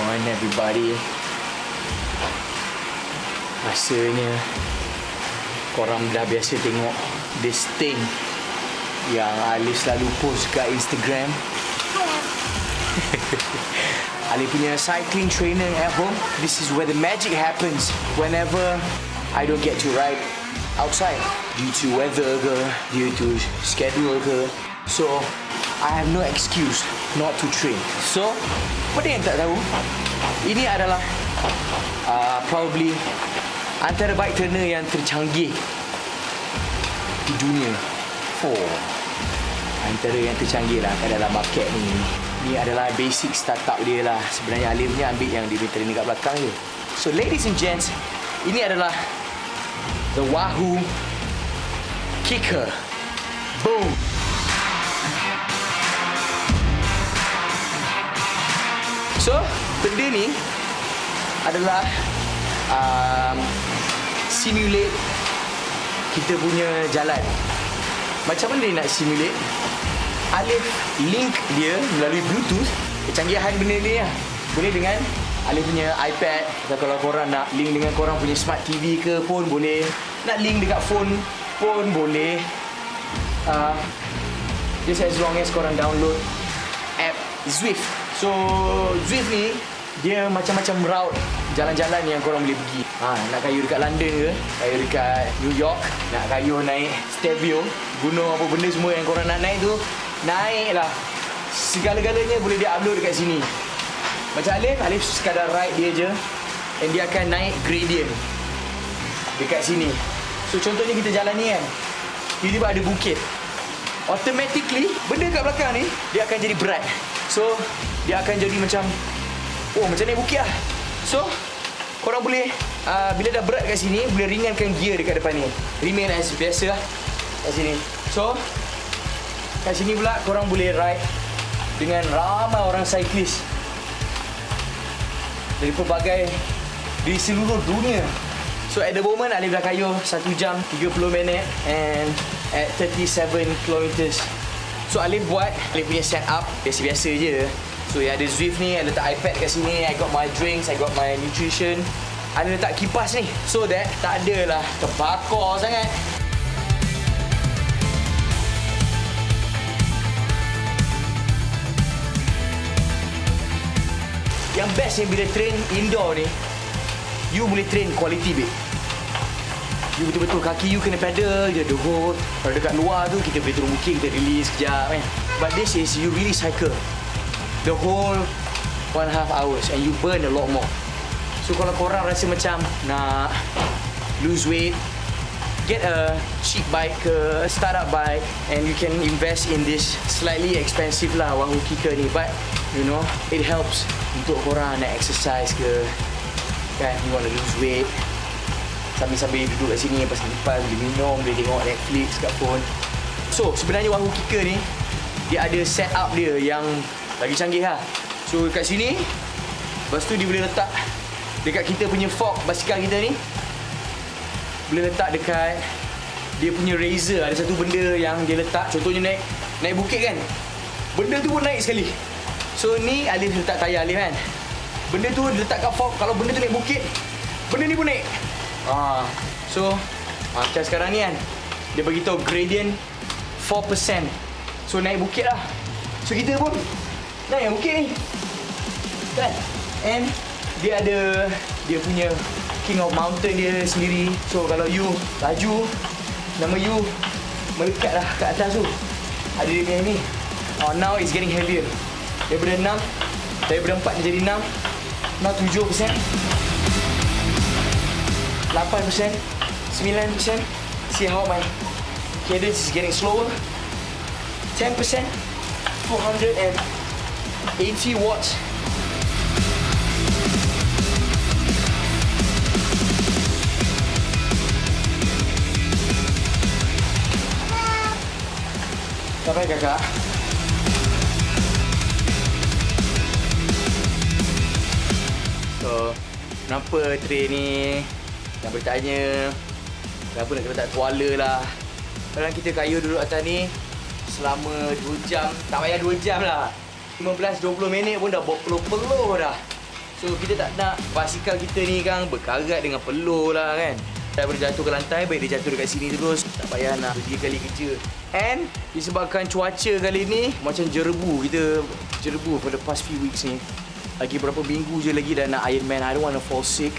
on everybody? Rasanya korang dah biasa tengok this thing yang Alif selalu post kat Instagram. Alif punya cycling trainer at home. This is where the magic happens whenever I don't get to ride outside due to weather ke, due to schedule ke. So I have no excuse not to train. So pada yang tak tahu, ini adalah probably antara bike trainer yang tercanggih di dunia. Antara yang tercanggih lah kat dalam market ni. Ni adalah basic startup dia lah. Sebenarnya Alif punya ambil yang dia trainer kat belakang je. So ladies and gents, ini adalah the Wahoo Kicker. Boom. So benda ni adalah simulate kita punya jalan. Macam mana dia nak simulate? Alif link dia melalui Bluetooth. Kecanggihan benda ni lah. Boleh dengan Alif punya iPad. Atau kalau korang nak link dengan korang punya smart TV ke pun boleh. Nak link dekat phone pun boleh. Just as long as korang download app Zwift. So Zwift ni dia macam-macam route jalan-jalan yang korang boleh pergi. Nak kayuh dekat London ke, kayuh dekat New York, nak kayuh naik Stelvio, gunung apa benda semua yang korang nak naik tu, naiklah. Segala-galanya boleh dia upload dekat sini. Macam Alif sekadar ride dia je, and dia akan naik gradient dekat sini. So contohnya kita jalan ni kan, tiba-tiba ada bukit, automatically benda kat belakang ni dia akan jadi berat. So dia akan jadi macam macam naik bukit lah. So korang boleh bila dah berat kat sini, boleh ringankan gear dekat depan ni. Remain as biasa lah kat sini. So kat sini pula korang boleh ride dengan ramai orang cyclist dari pelbagai, di seluruh dunia. So at the moment Alif dah kayuh 1 jam 30 minit and at 37 kilometers. So Alif buat Alif punya setup biasa-biasa je. So ada Zwift ni, ada letak iPad kat sini, I got my drinks, I got my nutrition. Ada letak kipas ni, so that tak adalah terbakar sangat. Yang best ni bila train indoor ni, you boleh train quality bit. You betul-betul kaki you kena pedal je the whole. Kalau dekat luar tu kita boleh turun bukit, kita release sekejap kan. But this is you really cycle the whole 1.5 hours and you burn a lot more. So kalau korang rasa macam nak lose weight, get a cheap bike ke, startup bike, and you can invest in this slightly expensive lah Wahoo Kicker ni, but you know it helps untuk korang nak exercise ke kan, you want to lose weight sambil-sambil duduk kat sini lepas-lepas boleh minum, boleh tengok Netflix kat phone. So sebenarnya Wahoo Kicker ni dia ada setup dia yang lagi canggih lah. So kat sini, lepas tu dia boleh letak dekat kita punya fork basikal kita ni, boleh letak dekat dia punya razor. Ada satu benda yang dia letak, contohnya naik bukit kan, benda tu pun naik sekali. So ni Alif letak tayar Alif kan, benda tu dia letak kat fork. Kalau benda tu naik bukit, benda ni pun naik. So macam sekarang ni kan, dia beritahu gradient 4%. So naik bukit lah. So kita pun naik bukit ni kan. And dia ada dia punya king of mountain dia sendiri. So kalau you laju, nama you melekat lah kat atas tu, ada dia punya ni. Now it's getting heavier. Daripada 4 dia jadi 6. Now 7%, 8%, 9%. See how my cadence is getting slower. 10%, 480 watts. Sampai kakak. So, kenapa train ni? Nak bertanya, kenapa nak letak tuala lah. Kadang kita kayuh duduk atas ni selama 2 jam, tak payah 2 jam lah, 15-20 minit pun dah berpeluh-peluh dah. So kita tak nak basikal kita ni kan berkarat dengan peluh lah kan. Daripada jatuh ke lantai, baik dia jatuh dekat sini terus. Tak payah nak 3 kali kerja. And disebabkan cuaca kali ni macam jerebu, kita jerebu for the past few weeks ni. Lagi berapa minggu je lagi dah nak Iron Man. I don't want to fall sick.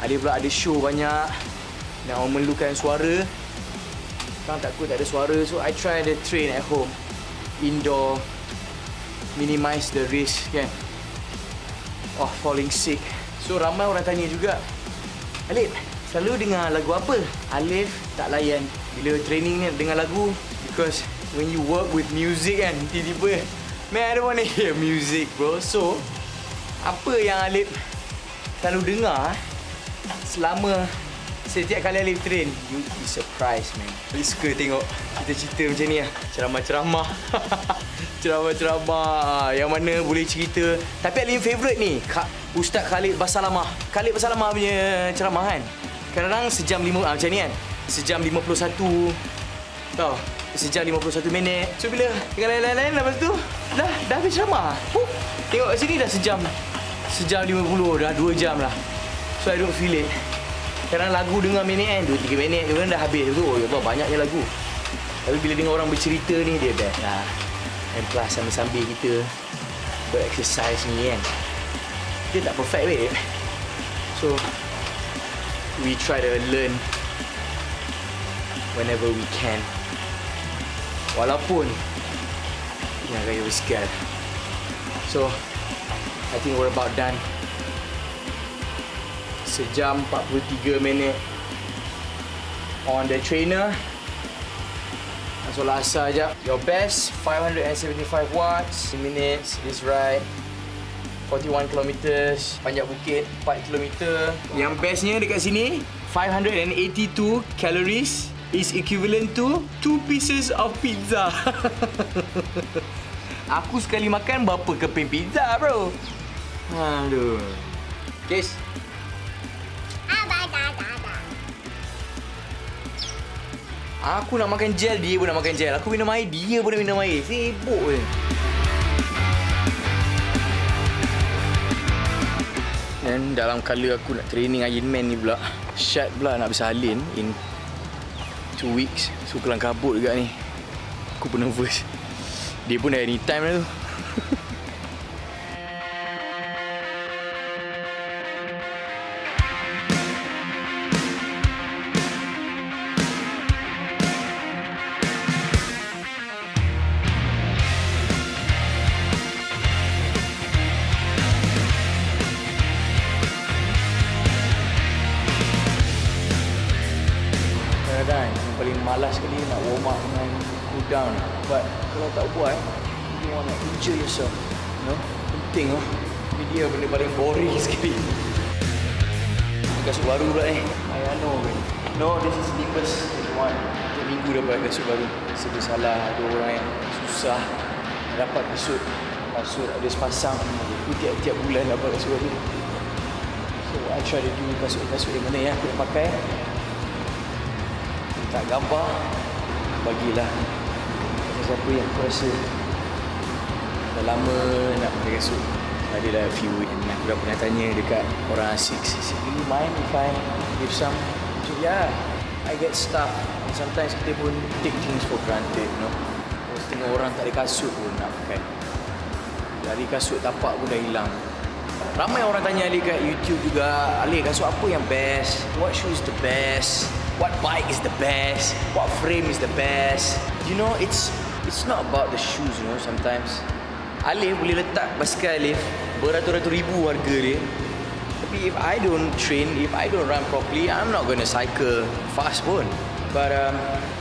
Pula ada show banyak. Nak memerlukan suara. Sekarang takut tak ada suara. So I try the train at home. Indoor. Minimize the risk kan. Of falling sick. So ramai orang tanya juga, Alif, selalu dengar lagu apa? Alif tak layan bila training ni dengar lagu. Because when you work with music kan, tiba-tiba, man, I don't want to hear music bro. So apa yang Alif selalu dengar selama setiap kali Alif train? You be surprised man. Alif suka tengok kita cerita macam ni lah. Ceramah-ceramah. Ceramah-ceramah yang mana boleh cerita. Tapi Alif favourite ni Ustaz Khalid Basalamah. Khalid Basalamah punya ceramah kan. Kadang-kadang sejam 5 macam ni kan. Sejam 51 tau. Sejam 51 minit. So bila dengan lain-lain lepas tu dah habis ceramah. Tengok kat sini dah sejam 50, dah 2 jam lah. So I don't feel it. Kadang lagu dengar minit kan 2-3 minit kemudian dah habis tu. Oh ya Allah, banyaknya lagu. Tapi bila dengar orang bercerita ni dia best lah. And plus sambil-sambil kita ber-exercise ni kan, kita tak perfect weh. So we try to learn whenever we can. Walaupun yang gaya bersikal. So I think we're about done. Sejam 43 minit on the trainer. Solat asar jap. Your best 575 watts 3 minutes this ride. 41 kilometers, panjat bukit 4 kilometer. Yang bestnya dekat sini 582 calories is equivalent to 2 pieces of pizza. Aku sekali makan berapa keping pizza bro. Aduh. Guys, aku nak makan gel, dia pun nak makan gel. Aku minum air, dia pun nak minum air. Sibuk je. Dan dalam kala aku nak training Iron Man ni pula, Syad pula nak bersalin in 2 weeks. So kelang kabut juga ni. Aku pun nervous. Dia pun dah anytime dah tu. Yang paling malas sekali nak warm up dengan cool down. But kalau tak buat, you want to enjoy yourself. You know? Penting lah. Ini dia benda paling boring sekali. Kasut baru pula ni. Ayano kan. No, this is Nimbus 21. Tiap minggu dapat kasut baru. Serba salah ada orang yang susah dapat kasut. Kasut ada sepasang. Aku tiap-tiap bulan dapat kasut baru. So I try to do kasut-kasut yang mana yang aku nak pakai. Tak gambar, bagilah siapa yang aku rasa dah lama nak pakai kasut. Adalah few yang aku dah pernah tanya dekat orang asik, do you mind if I give some? So, yeah, I get stuff. And sometimes kita pun take things for granted, you know. Setengah orang tak ada kasut pun nak pakai. Dari kasut tapak pun dah hilang. Ramai orang tanya Ali kat YouTube juga, Ali kasut apa yang best? What shoe is the best? What bike is the best? What frame is the best? You know, it's not about the shoes, you know, sometimes. Alif boleh letak basikal Alif beratus-ratus ribu harga dia. Tapi if I don't train, if I don't run properly, I'm not gonna cycle fast pun. But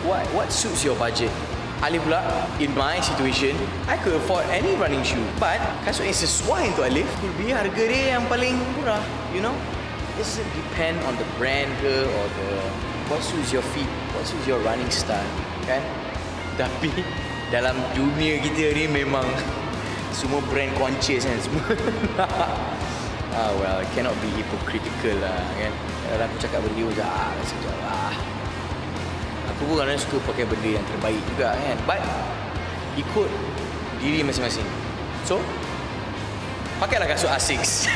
what suits your budget? Alif pula, in my situation, I could afford any running shoe. But kasut yang sesuai untuk Alif could be harga dia yang paling murah, you know. It doesn't depend on the brand ke or the what suits your feet, what suits your running style, kan? Tapi dalam dunia kita ni memang semua brand conscious kan, semua. Well, I cannot be hypocritical lah, kan? Kalau aku cakap benda macam sekejap lah. Aku pun kadang suka pakai benda yang terbaik juga kan. But ikut diri masing-masing. So pakailah kasut Asics.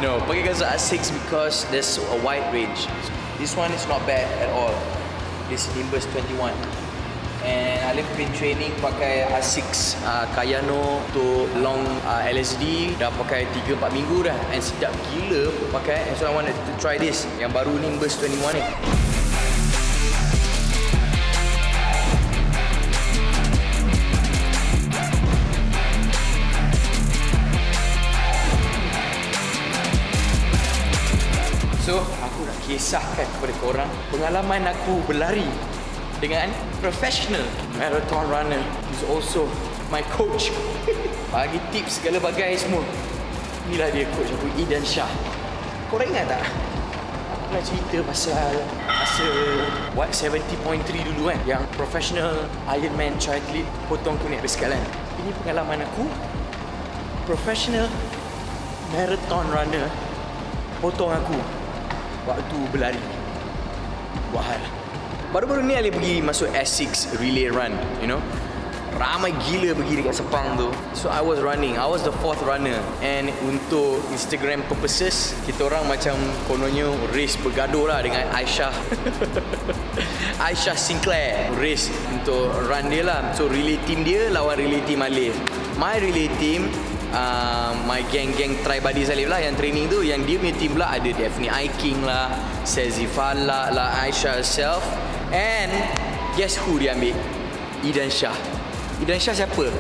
No, pakai kasut Asics because there's a wide range. This one is not bad at all. This Nimbus 21. And Alif been training pakai Asics Kayano untuk long LSD. Dah pakai 3-4 minggu dah. And sedap gila pakai. And so I wanted to try this. Yang baru Nimbus 21 ni. So, aku nak kisahkan kepada korang pengalaman aku berlari dengan professional marathon runner who's also my coach. Bagi tips segala bagai semua. Inilah dia coach aku, Idan Shah. Korang ingat tak? Aku nak cerita pasal masa White 70.3 dulu kan, yang professional Ironman triathlete potong aku naik basikal kan. Ini pengalaman aku professional marathon runner potong aku waktu berlari. Buat hal. Baru-baru ni Ali pergi masuk S6 relay run, you know. Ramai gila pergi dekat Sepang tu. So I was running. I was the 4th runner. And untuk Instagram purposes, kita orang macam kononnya race bergaduh lah dengan Aisyah. Aisyah Sinclair race untuk run dia lah. So relay team dia lawan relay team Alif. My relay team, my gang try buddies Alif lah yang training tu, yang dia punya team pula ada Daphne Aiking lah, Sezifala lah, Aisyah herself, and guess who dia ambil? Idan Shah. Idan Shah siapa?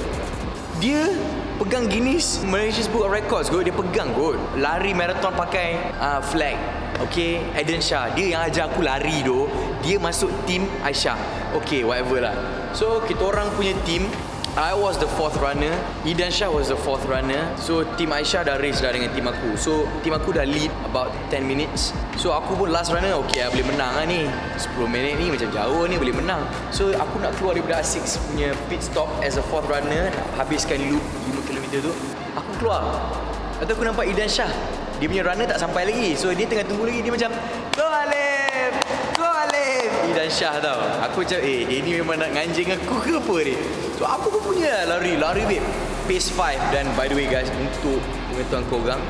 Dia pegang Guinness Malaysia Book of Records kot. Dia pegang kot lari marathon pakai flag. Okay, Idan Shah, dia yang ajar aku lari tu. Dia masuk team Aisyah. Okay, whatever lah. So kita orang punya team, I was the 4th runner, Idan Shah was the 4th runner. So team Aisyah dah race dah dengan team aku. So team aku dah lead about 10 minutes. So aku pun last runner. Okay, boleh menang lah ni. 10 minit ni macam jauh ni, boleh menang. So aku nak keluar daripada Asics punya pit stop as a 4th runner, nak habiskan loop 5km tu. Aku keluar. Lepas tu aku nampak Idan Shah, dia punya runner tak sampai lagi. So dia tengah tunggu lagi. Dia macam, go Alif, go Alif. Idan Shah tau. Aku macam, dia ni memang nak nganjing aku ke apa ni? So aku pun punya lari babe. Pace 5. Dan by the way guys, untuk pengetahuan korang,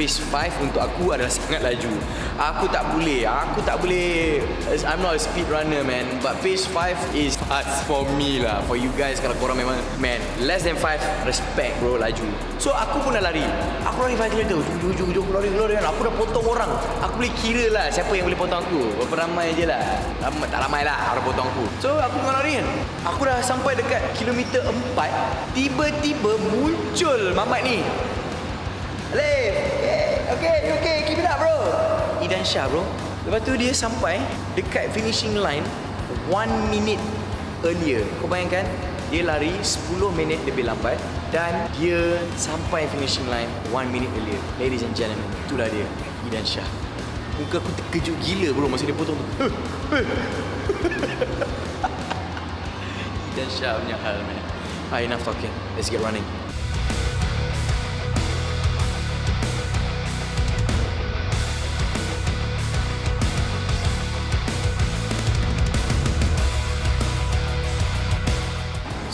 pace 5 untuk aku adalah sangat laju. Aku tak boleh, I'm not a speed runner man. But pace 5 is fast for me lah. For you guys, kalau korang memang, man, less than 5, respect bro, laju. So aku pun dah lari. Aku lari 5 km. Jom lari. Aku dah potong orang. Aku boleh kira lah siapa yang boleh potong aku. Berapa ramai je lah. Tak ramai lah orang potong aku. So aku tengah lari kan. Aku dah sampai dekat kilometer 4. Tiba-tiba muncul mamat ni. Alif, okay, keep it up bro. Idan Shah bro. Lepas tu dia sampai dekat finishing line 1 minute earlier. Kau bayangkan, dia lari 10 minit lebih lambat dan dia sampai finishing line 1 minute earlier. Ladies and gentlemen, itulah dia, Idan Shah. Muka aku terkejut gila bro masa dia potong tu. Idan Shah punya hal man. Enough talking, let's get running.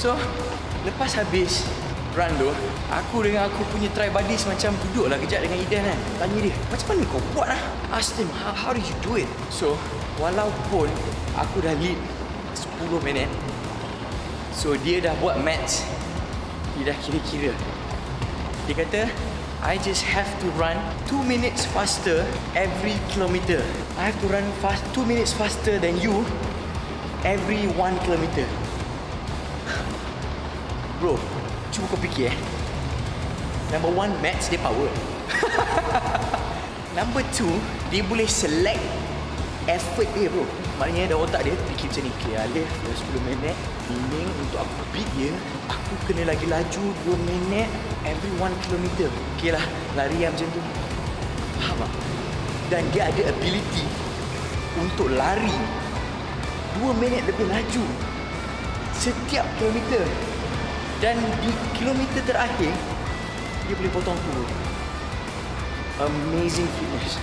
So, lepas habis run tu, aku dengan aku punya try buddies macam duduklah kejap dengan Idan kan. Tanya dia, macam mana kau buat lah? Ask him, how did you do it? So, walaupun aku dah lead 10 minit, so dia dah buat maths. Dia dah kira-kira. Dia kata, I just have to run 2 minutes faster every kilometer. I have to run 2 minutes faster than you every 1 kilometer. Bro, cuba kau fikir Number 1, maths dia power. Number 2, dia boleh select effort dia bro. Maknanya dalam otak dia fikir macam ni, okay Alif, 10 minit meaning untuk aku beat dia, aku kena lagi laju 2 minit every 1 kilometer. Okay lah, lari macam tu. Faham tak? Dan dia ada ability untuk lari 2 minit lebih laju setiap kilometer. Dan di kilometer terakhir, dia boleh potong aku. Amazing fitness.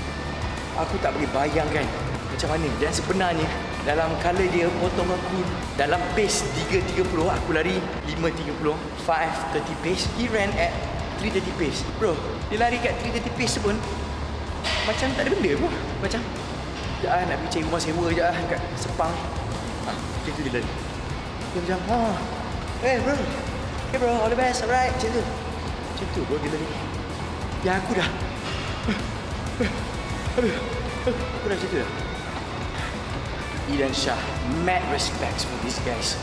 Aku tak boleh bayangkan macam mana. Dan sebenarnya, dalam kala dia potong aku dalam pace 3.30, aku lari 5.30, 5.30 pace. He ran at 330 pace. Bro, dia lari kat 330 pace pun macam tak ada benda pun. Macam sekejap nak pergi cari rumah sewa sekejap kat Sepang. Macam tu dia lari. Dia macam, hey bro, hey bro, all the best, alright. Macam tu bro dia lari. Yang aku dah aku dah macam tu dah. Idan Shah, mad respects for these guys.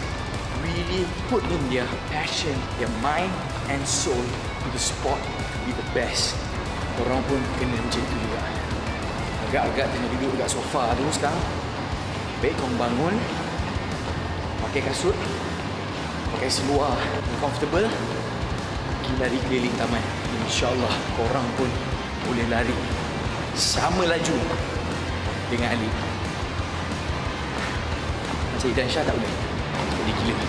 Really put in their passion, their mind and soul to the sport to be the best. Korang pun kena macam tu juga. Agak-agak tengah duduk dekat sofa tu sekarang. Baik korang bangun, pakai kasut, pakai seluar yang comfortable, pergi lari keliling taman. InsyaAllah korang pun boleh lari sama laju dengan Ali. Macam Idan Shah tak boleh. Jadi gila.